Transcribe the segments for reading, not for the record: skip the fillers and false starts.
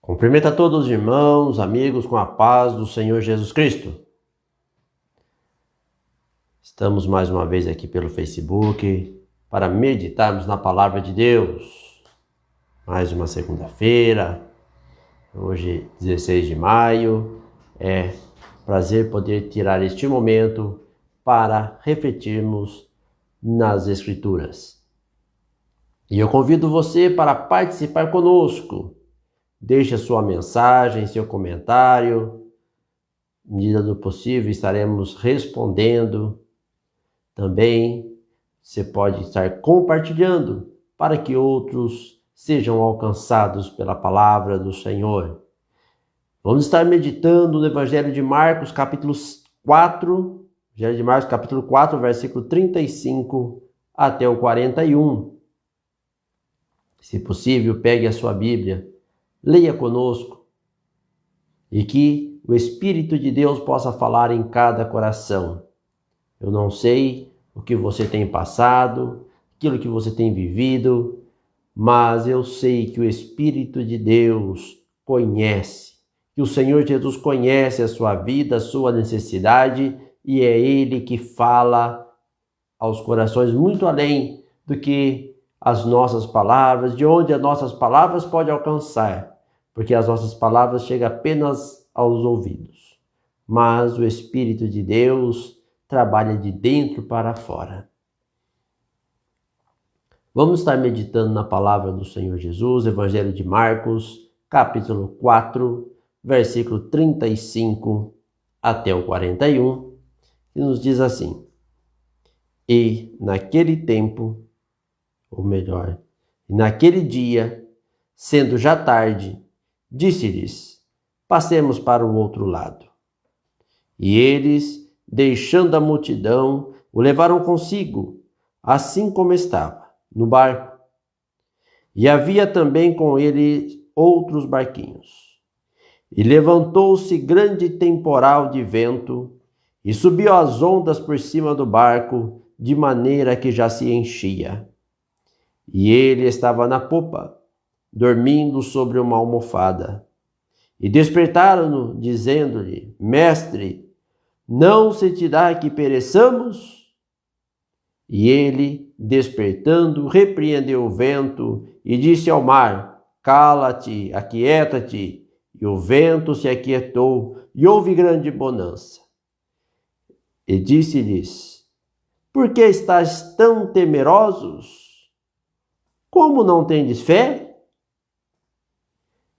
Cumprimento a todos os irmãos, amigos, com a paz do Senhor Jesus Cristo. Estamos mais uma vez aqui pelo Facebook para meditarmos na Palavra de Deus. Mais uma segunda-feira, hoje 16 de maio. É prazer poder tirar este momento para refletirmos nas Escrituras. E eu convido você para participar conosco. Deixe a sua mensagem, seu comentário. À medida do possível, estaremos respondendo. Também você pode estar compartilhando para que outros sejam alcançados pela palavra do Senhor. Vamos estar meditando no Evangelho de Marcos, capítulo 4, Evangelho de Marcos, capítulo 4, versículo 35 até o 41. Se possível, pegue a sua Bíblia. Leia conosco e que o Espírito de Deus possa falar em cada coração. Eu não sei o que você tem passado, aquilo que você tem vivido, mas eu sei que o Espírito de Deus conhece, que o Senhor Jesus conhece a sua vida, a sua necessidade, e é Ele que fala aos corações muito além do que as nossas palavras, de onde as nossas palavras podem alcançar. Porque as nossas palavras chegam apenas aos ouvidos. Mas o Espírito de Deus trabalha de dentro para fora. Vamos estar meditando na palavra do Senhor Jesus, Evangelho de Marcos, capítulo 4, versículo 35 até o 41, que nos diz assim: E naquele tempo, ou melhor, naquele dia, sendo já tarde, disse-lhes: Passemos para o outro lado. E eles, deixando a multidão, o levaram consigo, assim como estava, no barco. E havia também com ele outros barquinhos. E levantou-se grande temporal de vento, e subiu as ondas por cima do barco, de maneira que já se enchia. E ele estava na popa, dormindo sobre uma almofada. E despertaram-no, dizendo-lhe: Mestre, não se te dá que pereçamos? E ele, despertando, repreendeu o vento e disse ao mar: Cala-te, aquieta-te. E o vento se aquietou, e houve grande bonança. E disse-lhes: Por que estáis tão temerosos? Como não tendes fé?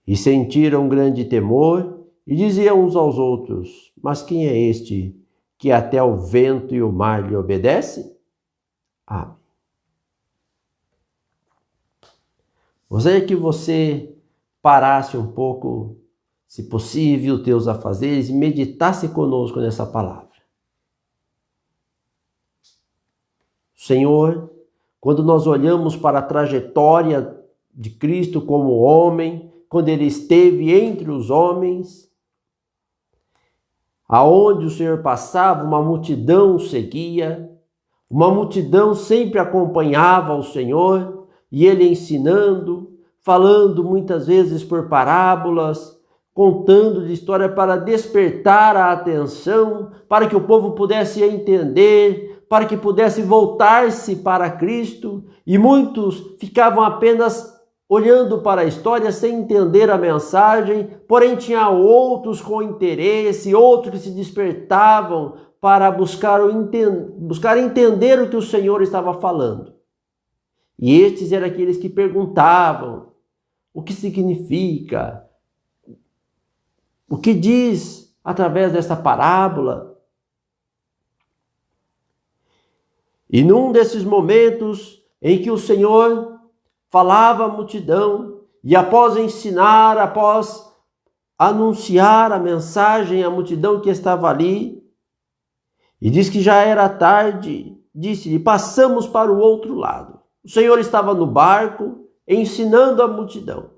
E sentiram grande temor, e diziam uns aos outros: Mas quem é este, que até o vento e o mar lhe obedecem? Amém. Gostaria que você parasse um pouco, se possível, teus afazeres, e meditasse conosco nessa palavra. Senhor, quando nós olhamos para a trajetória de Cristo como homem, quando ele esteve entre os homens, aonde o Senhor passava, uma multidão o seguia, uma multidão sempre acompanhava o Senhor, e ele ensinando, falando muitas vezes por parábolas, contando de história para despertar a atenção, para que o povo pudesse entender, para que pudesse voltar-se para Cristo, e muitos ficavam apenas olhando para a história sem entender a mensagem, porém tinha outros com interesse, outros que se despertavam para buscar entender o que o Senhor estava falando. E estes eram aqueles que perguntavam: o que significa? O que diz através dessa parábola? E num desses momentos em que o Senhor falava à multidão, e após ensinar, após anunciar a mensagem à multidão que estava ali, e diz que já era tarde, disse-lhe: Passamos para o outro lado. O Senhor estava no barco, ensinando a multidão.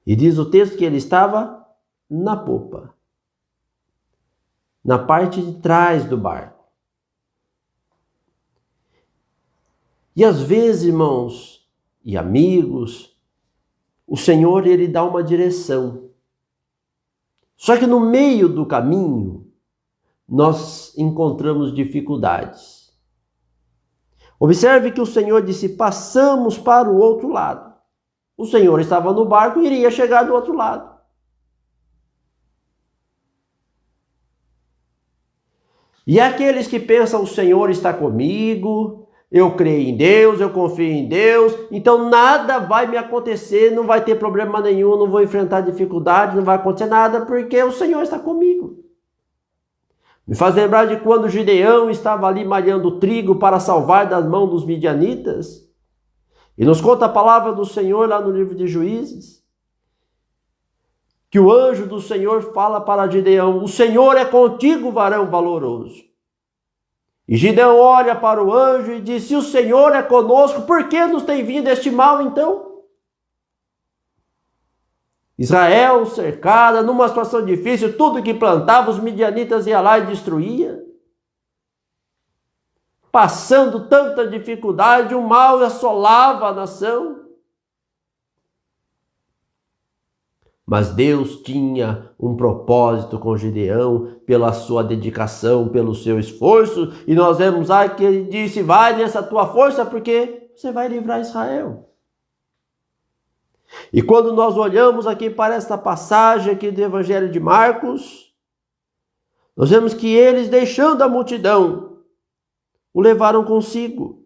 E diz o texto que ele estava na popa, na parte de trás do barco. E às vezes, irmãos e amigos, o Senhor, ele dá uma direção. Só que no meio do caminho, nós encontramos dificuldades. Observe que o Senhor disse, passamos para o outro lado. O Senhor estava no barco e iria chegar do outro lado. E aqueles que pensam, o Senhor está comigo, eu creio em Deus, eu confio em Deus, então nada vai me acontecer, não vai ter problema nenhum, não vou enfrentar dificuldade, não vai acontecer nada, porque o Senhor está comigo. Me faz lembrar de quando Gideão estava ali malhando trigo para salvar das mãos dos midianitas. E nos conta a palavra do Senhor lá no livro de Juízes, que o anjo do Senhor fala para Gideão, o Senhor é contigo, varão valoroso. E Gideão olha para o anjo e diz, se o Senhor é conosco, por que nos tem vindo este mal então? Israel cercada, numa situação difícil, tudo que plantava, os midianitas iam lá e destruía. Passando tanta dificuldade, o mal assolava a nação. Mas Deus tinha um propósito com Gideão, pela sua dedicação, pelo seu esforço. E nós vemos que ele disse, vai nessa tua força, porque você vai livrar Israel. E quando nós olhamos aqui para esta passagem aqui do Evangelho de Marcos, nós vemos que eles, deixando a multidão, o levaram consigo.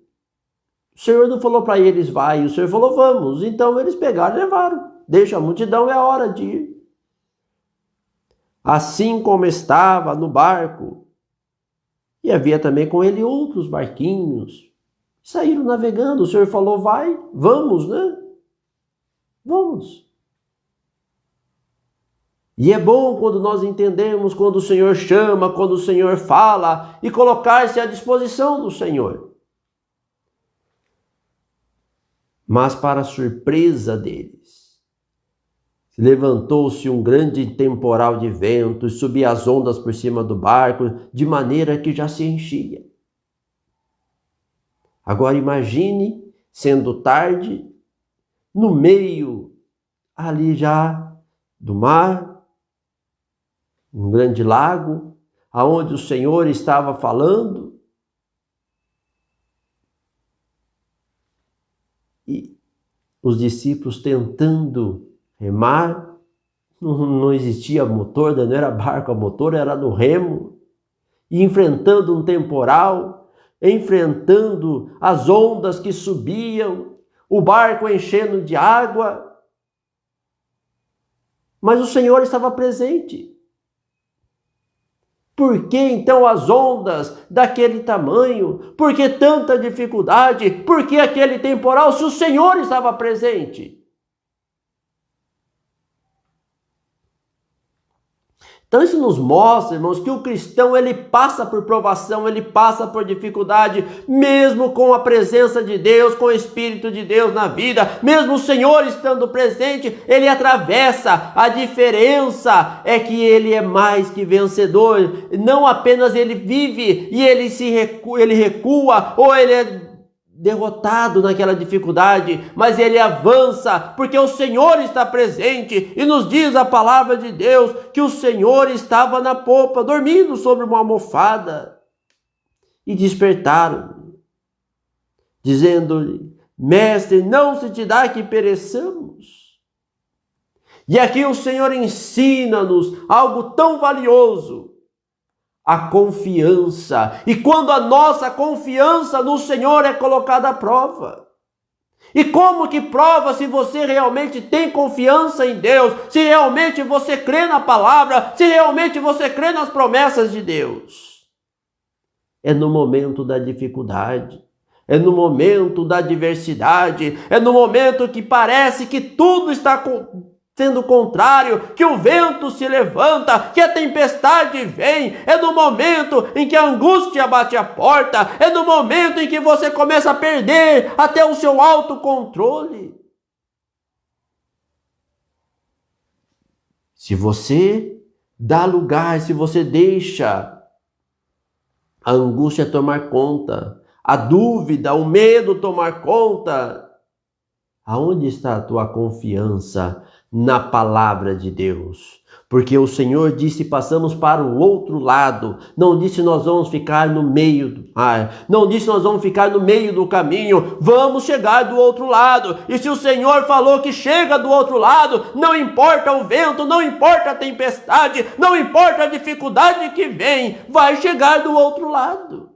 O Senhor não falou para eles, vai, o Senhor falou, vamos. Então eles pegaram e levaram. Deixa a multidão, é a hora de ir. Assim como estava no barco, e havia também com ele outros barquinhos, saíram navegando. O Senhor falou, vai, vamos, né? Vamos. E é bom quando nós entendemos, quando o Senhor chama, quando o Senhor fala, e colocar-se à disposição do Senhor. Mas para a surpresa deles, levantou-se um grande temporal de vento e subia as ondas por cima do barco, de maneira que já se enchia. Agora imagine, sendo tarde, no meio ali já do mar, um grande lago, aonde o Senhor estava falando, e os discípulos tentando remar, não existia motor, não era barco a motor, era no remo, e enfrentando um temporal, enfrentando as ondas que subiam, o barco enchendo de água, mas o Senhor estava presente. Por que então as ondas daquele tamanho? Por que tanta dificuldade? Por que aquele temporal se o Senhor estava presente? Então isso nos mostra, irmãos, que o cristão ele passa por provação, ele passa por dificuldade, mesmo com a presença de Deus, com o Espírito de Deus na vida, mesmo o Senhor estando presente, ele atravessa. A diferença é que ele é mais que vencedor, não apenas ele vive e ele recua ou ele é derrotado naquela dificuldade, mas ele avança, porque o Senhor está presente, e nos diz a palavra de Deus que o Senhor estava na popa, dormindo sobre uma almofada, e despertaram, dizendo-lhe, mestre, não se te dá que pereçamos. E aqui o Senhor ensina-nos algo tão valioso, a confiança. E quando a nossa confiança no Senhor é colocada à prova. E como que prova se você realmente tem confiança em Deus? Se realmente você crê na palavra? Se realmente você crê nas promessas de Deus? É no momento da dificuldade. É no momento da adversidade. É no momento que parece que tudo está sendo contrário, que o vento se levanta, que a tempestade vem, é no momento em que a angústia bate a porta, é no momento em que você começa a perder até o seu autocontrole. Se você dá lugar, se você deixa a angústia tomar conta, a dúvida, o medo tomar conta, Aonde está a tua confiança na palavra de Deus? Porque o Senhor disse, passamos para o outro lado. Não disse nós vamos ficar no meio do mar. Não disse nós vamos ficar no meio do caminho. Vamos chegar do outro lado. E se o Senhor falou que chega do outro lado, não importa o vento, não importa a tempestade, não importa a dificuldade que vem, vai chegar do outro lado.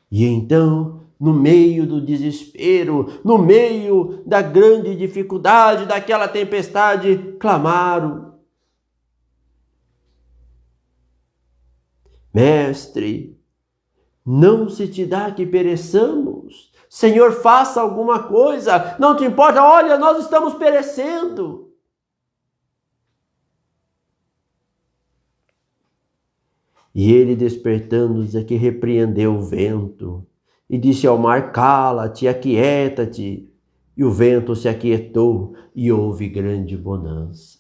E então, no meio do desespero, no meio da grande dificuldade, daquela tempestade, clamaram: Mestre, não se te dá que pereçamos. Senhor, faça alguma coisa. Não te importa, olha, nós estamos perecendo. E ele, despertando-se, que repreendeu o vento e disse ao mar: cala-te, aquieta-te. E o vento se aquietou e houve grande bonança.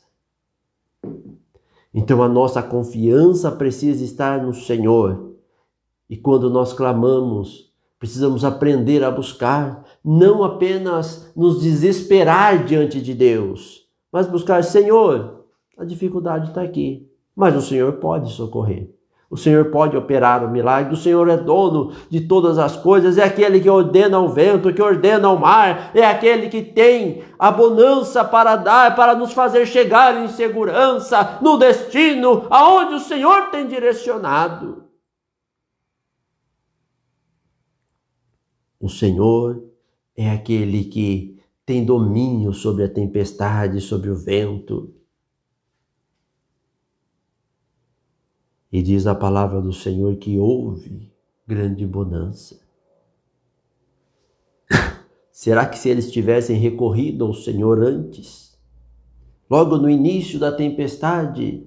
Então a nossa confiança precisa estar no Senhor. E quando nós clamamos, precisamos aprender a buscar, não apenas nos desesperar diante de Deus, mas buscar: Senhor, a dificuldade está aqui, mas o Senhor pode socorrer. O Senhor pode operar o milagre. O Senhor é dono de todas as coisas. É aquele que ordena o vento, que ordena o mar. É aquele que tem a bonança para dar, para nos fazer chegar em segurança no destino aonde o Senhor tem direcionado. O Senhor é aquele que tem domínio sobre a tempestade, sobre o vento. E diz a palavra do Senhor que houve grande bonança. Será que se eles tivessem recorrido ao Senhor antes, logo no início da tempestade,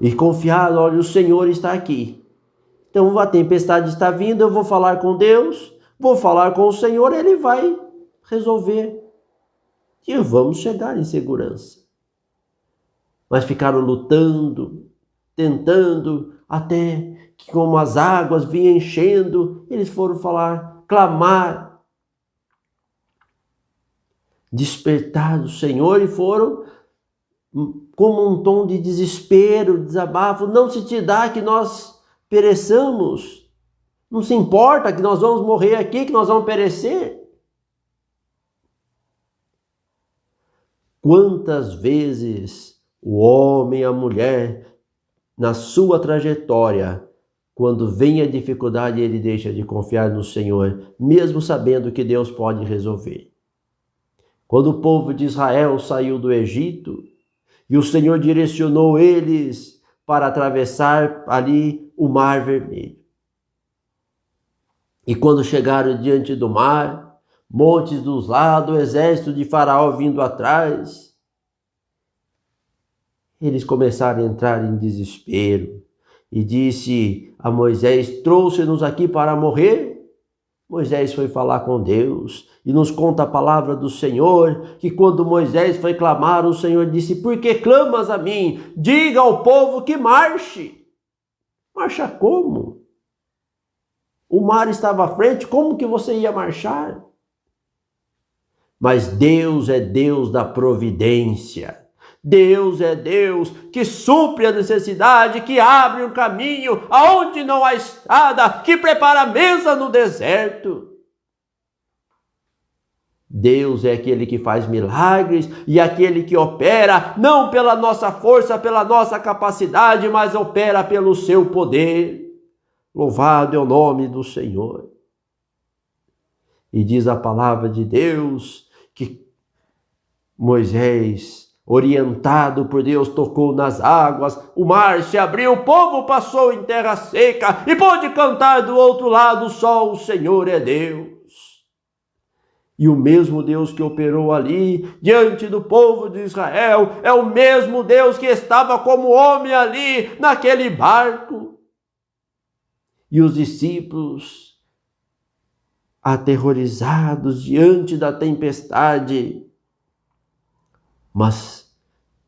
e confiado: olha, o Senhor está aqui. Então a tempestade está vindo, eu vou falar com Deus, vou falar com o Senhor, Ele vai resolver. E vamos chegar em segurança. Mas ficaram lutando, tentando, até que como as águas vinham enchendo, eles foram falar, clamar, despertar do Senhor e foram como um tom de desespero, desabafo: não se te dá que nós pereçamos, não se importa que nós vamos morrer aqui, que nós vamos perecer. Quantas vezes o homem e a mulher, na sua trajetória, quando vem a dificuldade, ele deixa de confiar no Senhor, mesmo sabendo que Deus pode resolver. Quando o povo de Israel saiu do Egito e o Senhor direcionou eles para atravessar ali o Mar Vermelho. E quando chegaram diante do mar, montes dos lados, o exército de Faraó vindo atrás, eles começaram a entrar em desespero. E disse a Moisés: trouxe-nos aqui para morrer? Moisés foi falar com Deus. E nos conta a palavra do Senhor, que quando Moisés foi clamar, o Senhor disse: por que clamas a mim? Diga ao povo que marche. Marcha como? O mar estava à frente, como que você ia marchar? Mas Deus é Deus da providência. Deus é Deus que supre a necessidade, que abre um caminho aonde não há estrada, que prepara a mesa no deserto. Deus é aquele que faz milagres e aquele que opera não pela nossa força, pela nossa capacidade, mas opera pelo seu poder. Louvado é o nome do Senhor. E diz a palavra de Deus que Moisés, orientado por Deus, tocou nas águas, o mar se abriu, o povo passou em terra seca e pôde cantar do outro lado: só o Senhor é Deus. E o mesmo Deus que operou ali diante do povo de Israel é o mesmo Deus que estava como homem ali naquele barco. E os discípulos, aterrorizados diante da tempestade, mas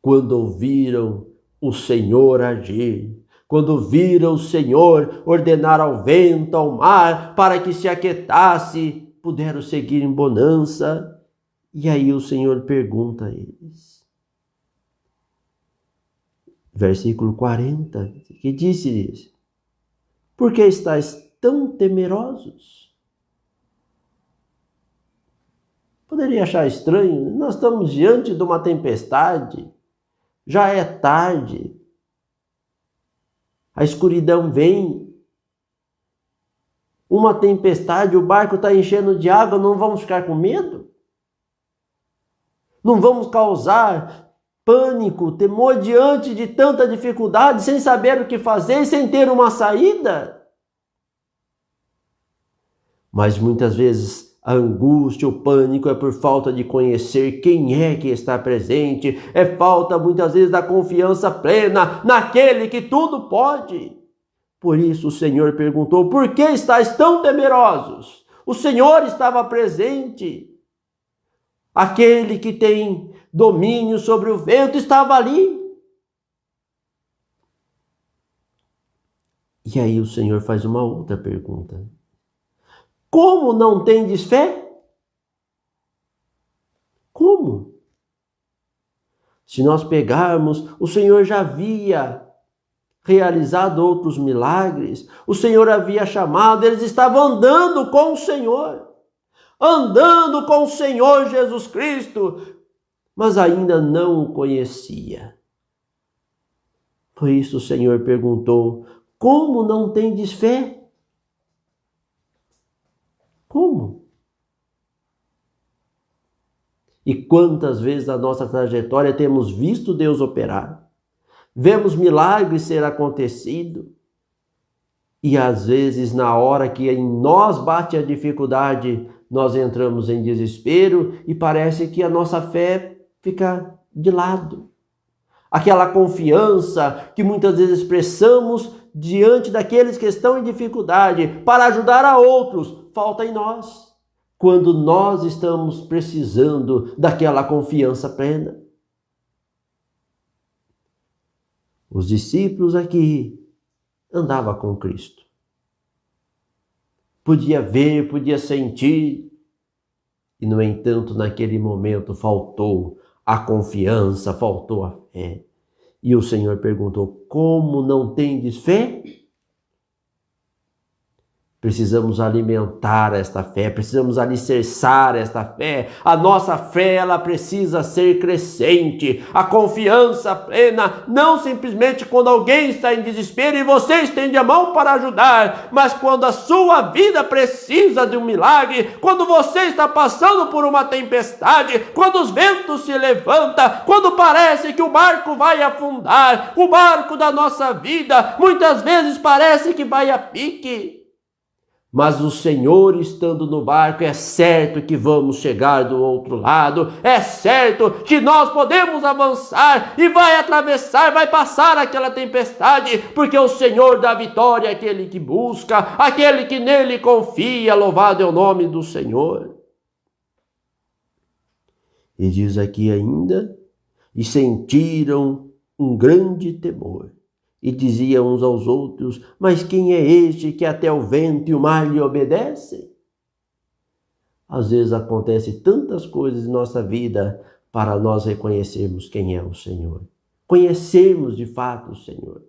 quando ouviram o Senhor agir, quando viram o Senhor ordenar ao vento, ao mar, para que se aquietasse, puderam seguir em bonança. E aí o Senhor pergunta a eles. Versículo 40, que disse-lhes: por que estáis tão temerosos? Poderia achar estranho, nós estamos diante de uma tempestade, já é tarde, a escuridão vem, uma tempestade, o barco está enchendo de água, não vamos ficar com medo? Não vamos causar pânico, temor diante de tanta dificuldade, sem saber o que fazer, sem ter uma saída? Mas muitas vezes a angústia, o pânico é por falta de conhecer quem é que está presente, é falta muitas vezes da confiança plena naquele que tudo pode. Por isso o Senhor perguntou: por que estáis tão temerosos? O Senhor estava presente. Aquele que tem domínio sobre o vento estava ali. E aí o Senhor faz uma outra pergunta: como não tendes fé? Como? Se nós pegarmos, o Senhor já havia realizado outros milagres, o Senhor havia chamado, eles estavam andando com o Senhor, andando com o Senhor Jesus Cristo, mas ainda não o conhecia. Por isso o Senhor perguntou: como não tendes fé? Como? E quantas vezes na nossa trajetória temos visto Deus operar, vemos milagres ser acontecido, e às vezes na hora que em nós bate a dificuldade, nós entramos em desespero e parece que a nossa fé fica de lado. Aquela confiança que muitas vezes expressamos diante daqueles que estão em dificuldade para ajudar a outros, falta em nós, quando nós estamos precisando daquela confiança plena. Os discípulos aqui andavam com Cristo. Podia ver, podia sentir, e no entanto naquele momento faltou a confiança, faltou a fé. E o Senhor perguntou: como não tendes fé? Precisamos alimentar esta fé, precisamos alicerçar esta fé. A nossa fé, ela precisa ser crescente. A confiança plena, não simplesmente quando alguém está em desespero e você estende a mão para ajudar, mas quando a sua vida precisa de um milagre, quando você está passando por uma tempestade, quando os ventos se levantam, quando parece que o barco vai afundar, o barco da nossa vida, muitas vezes parece que vai a pique. Mas o Senhor estando no barco, é certo que vamos chegar do outro lado, é certo que nós podemos avançar e vai atravessar, vai passar aquela tempestade, porque o Senhor dá vitória àquele que busca, àquele que nele confia. Louvado é o nome do Senhor. E diz aqui ainda: e sentiram um grande temor. E diziam uns aos outros: mas quem é este que até o vento e o mar lhe obedecem? Às vezes acontece tantas coisas em nossa vida para nós reconhecermos quem é o Senhor. Conhecermos de fato o Senhor.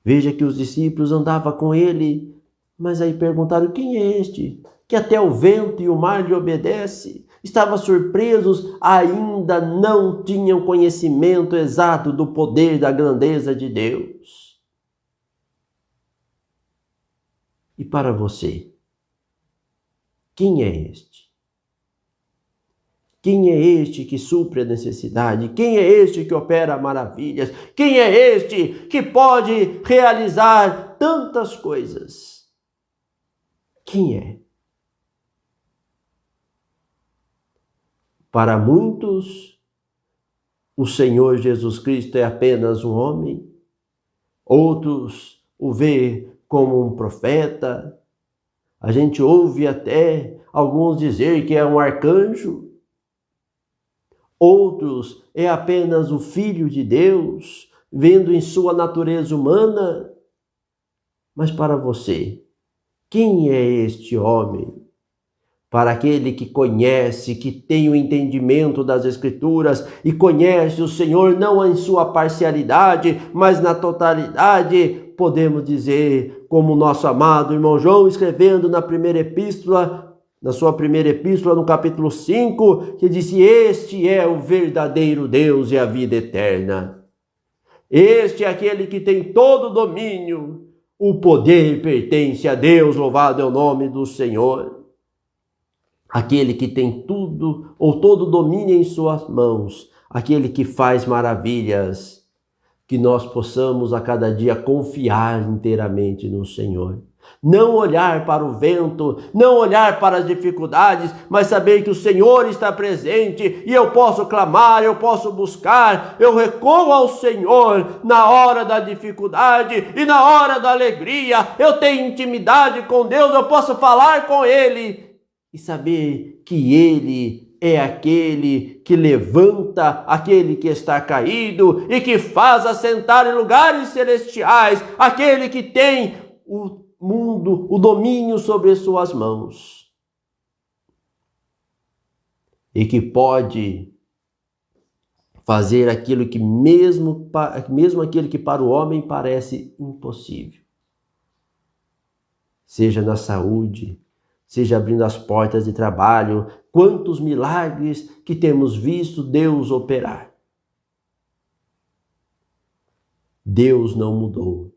Veja que os discípulos andavam com ele, mas aí perguntaram: quem é este que até o vento e o mar lhe obedece? Estavam surpresos, ainda não tinham conhecimento exato do poder, da grandeza de Deus. E para você, quem é este? Quem é este que supre a necessidade? Quem é este que opera maravilhas? Quem é este que pode realizar tantas coisas? Quem é? Para muitos, o Senhor Jesus Cristo é apenas um homem. Outros o vê como um profeta. A gente ouve até alguns dizer que é um arcanjo. Outros é apenas o Filho de Deus, vendo em sua natureza humana. Mas para você, quem é este homem? para aquele que conhece, que tem o entendimento das Escrituras e conhece o Senhor não em sua parcialidade, mas na totalidade, podemos dizer, como nosso amado irmão João escrevendo na sua primeira epístola, no capítulo 5, que disse: este é o verdadeiro Deus e a vida eterna. Este é aquele que tem todo o domínio. O poder pertence a Deus, louvado é o nome do Senhor. Aquele que tem tudo ou todo o domínio em suas mãos, aquele que faz maravilhas, que nós possamos a cada dia confiar inteiramente no Senhor. Não olhar para o vento, não olhar para as dificuldades, mas saber que o Senhor está presente e eu posso clamar, eu posso buscar, eu recorro ao Senhor na hora da dificuldade e na hora da alegria. Eu tenho intimidade com Deus, eu posso falar com Ele e saber que Ele é aquele que levanta aquele que está caído e que faz assentar em lugares celestiais aquele que tem o mundo, o domínio sobre suas mãos e que pode fazer aquilo que mesmo aquilo que para o homem parece impossível, seja na saúde, seja abrindo as portas de trabalho. Quantos milagres que temos visto Deus operar. Deus não mudou.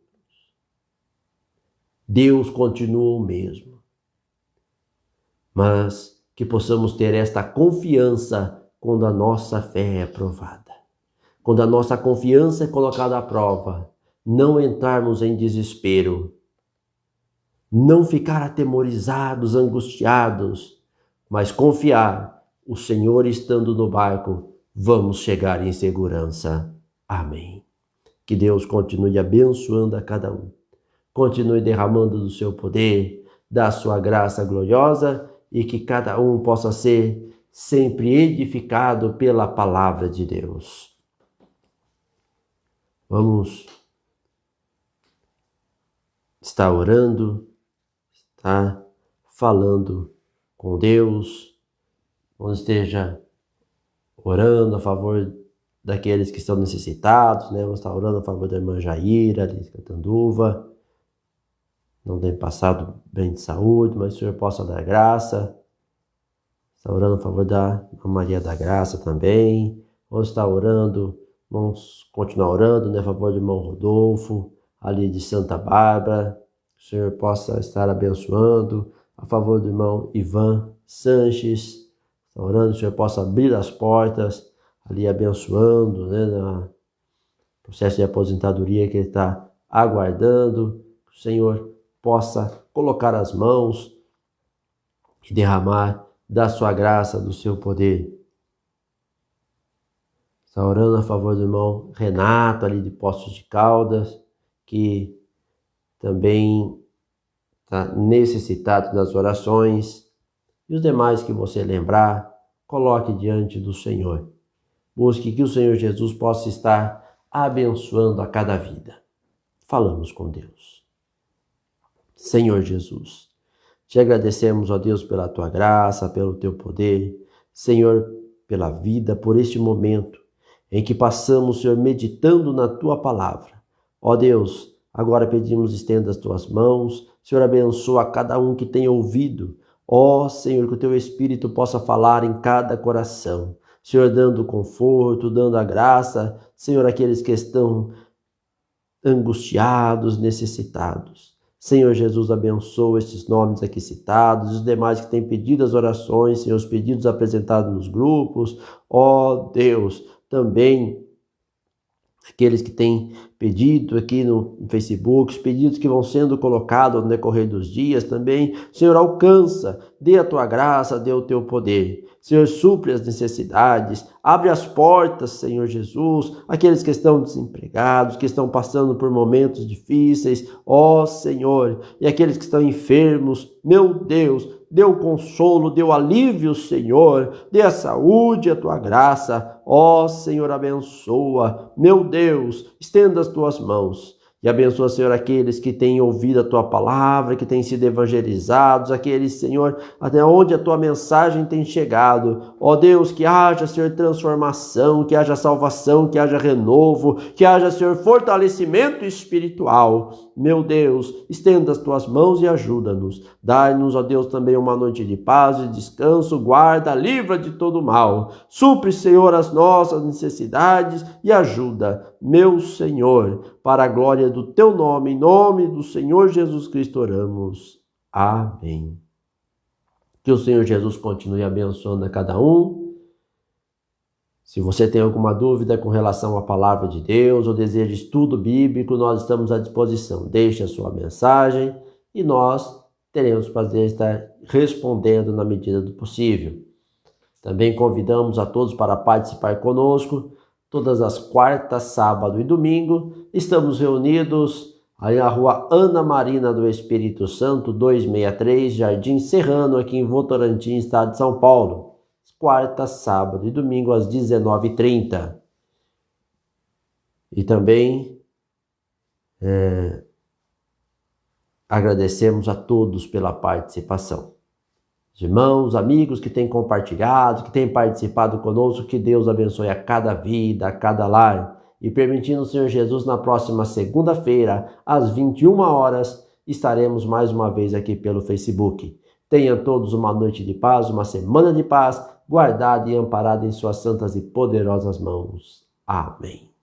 Deus continua o mesmo. Mas que possamos ter esta confiança quando a nossa fé é provada. Quando a nossa confiança é colocada à prova, não entrarmos em desespero, não ficar atemorizados, angustiados, mas confiar, o Senhor estando no barco, vamos chegar em segurança. Amém. Que Deus continue abençoando a cada um. Continue derramando do seu poder, da sua graça gloriosa e que cada um possa ser sempre edificado pela palavra de Deus. Vamos estar orando, tá? Falando com Deus, onde esteja orando a favor daqueles que estão necessitados, né? Vamos estar orando a favor da irmã Jaira, de Catanduva, não tem passado bem de saúde, mas o Senhor possa dar graça. Está orando a favor da Maria da Graça também. Vamos estar orando, vamos continuar orando, né, a favor do irmão Rodolfo, ali de Santa Bárbara. Que o Senhor possa estar abençoando a favor do irmão Ivan Sanches. Está orando, que o Senhor possa abrir as portas, ali abençoando, né, no processo de aposentadoria que ele está aguardando. Que o Senhor possa colocar as mãos e derramar da sua graça, do seu poder. Está orando a favor do irmão Renato, ali de Poços de Caldas, que também está necessitado das orações. E os demais que você lembrar, coloque diante do Senhor. Busque que o Senhor Jesus possa estar abençoando a cada vida. Falamos com Deus. Senhor Jesus, te agradecemos, ó Deus, pela tua graça, pelo teu poder, Senhor, pela vida, por este momento em que passamos, Senhor, meditando na tua palavra. Ó Deus, agora pedimos, estenda as tuas mãos, Senhor, abençoa cada um que tem ouvido. Ó Senhor, que o teu Espírito possa falar em cada coração, Senhor, dando conforto, dando a graça, Senhor, àqueles que estão angustiados, necessitados. Senhor Jesus, abençoa estes nomes aqui citados, os demais que têm pedido as orações, Senhor, os pedidos apresentados nos grupos. Ó Deus, também aqueles que têm pedido aqui no Facebook, os pedidos que vão sendo colocados no decorrer dos dias também. Senhor, alcança, dê a tua graça, dê o teu poder. Senhor, supre as necessidades, abre as portas, Senhor Jesus, aqueles que estão desempregados, que estão passando por momentos difíceis, ó Senhor, e aqueles que estão enfermos, meu Deus, dê o consolo, dê o alívio, Senhor, dê a saúde, a tua graça, ó Senhor, abençoa, meu Deus, estenda as tuas mãos. E abençoa, Senhor, aqueles que têm ouvido a Tua palavra, que têm sido evangelizados, aqueles, Senhor, até onde a Tua mensagem tem chegado. Ó Deus, que haja, Senhor, transformação, que haja salvação, que haja renovo, que haja, Senhor, fortalecimento espiritual. Meu Deus, estenda as Tuas mãos e ajuda-nos. Dai-nos, ó Deus, também uma noite de paz e descanso, guarda, livra de todo mal. Supre, Senhor, as nossas necessidades e ajuda, meu Senhor, para a glória do Teu nome, em nome do Senhor Jesus Cristo oramos. Amém. Que o Senhor Jesus continue abençoando a cada um. Se você tem alguma dúvida com relação à palavra de Deus ou deseja estudo bíblico, nós estamos à disposição. Deixe a sua mensagem e nós teremos prazer em estar respondendo na medida do possível. Também convidamos a todos para participar conosco. Todas as quartas, sábado e domingo, estamos reunidos aí na rua Ana Marina do Espírito Santo, 263, Jardim Serrano, aqui em Votorantim, estado de São Paulo. Quarta, sábado e domingo, às 19h30. E também agradecemos a todos pela participação. Os irmãos, amigos que têm compartilhado, que têm participado conosco, que Deus abençoe a cada vida, a cada lar. E permitindo o Senhor Jesus, na próxima segunda-feira, às 21 horas, estaremos mais uma vez aqui pelo Facebook. Tenham todos uma noite de paz, uma semana de paz, guardada e amparada em suas santas e poderosas mãos. Amém.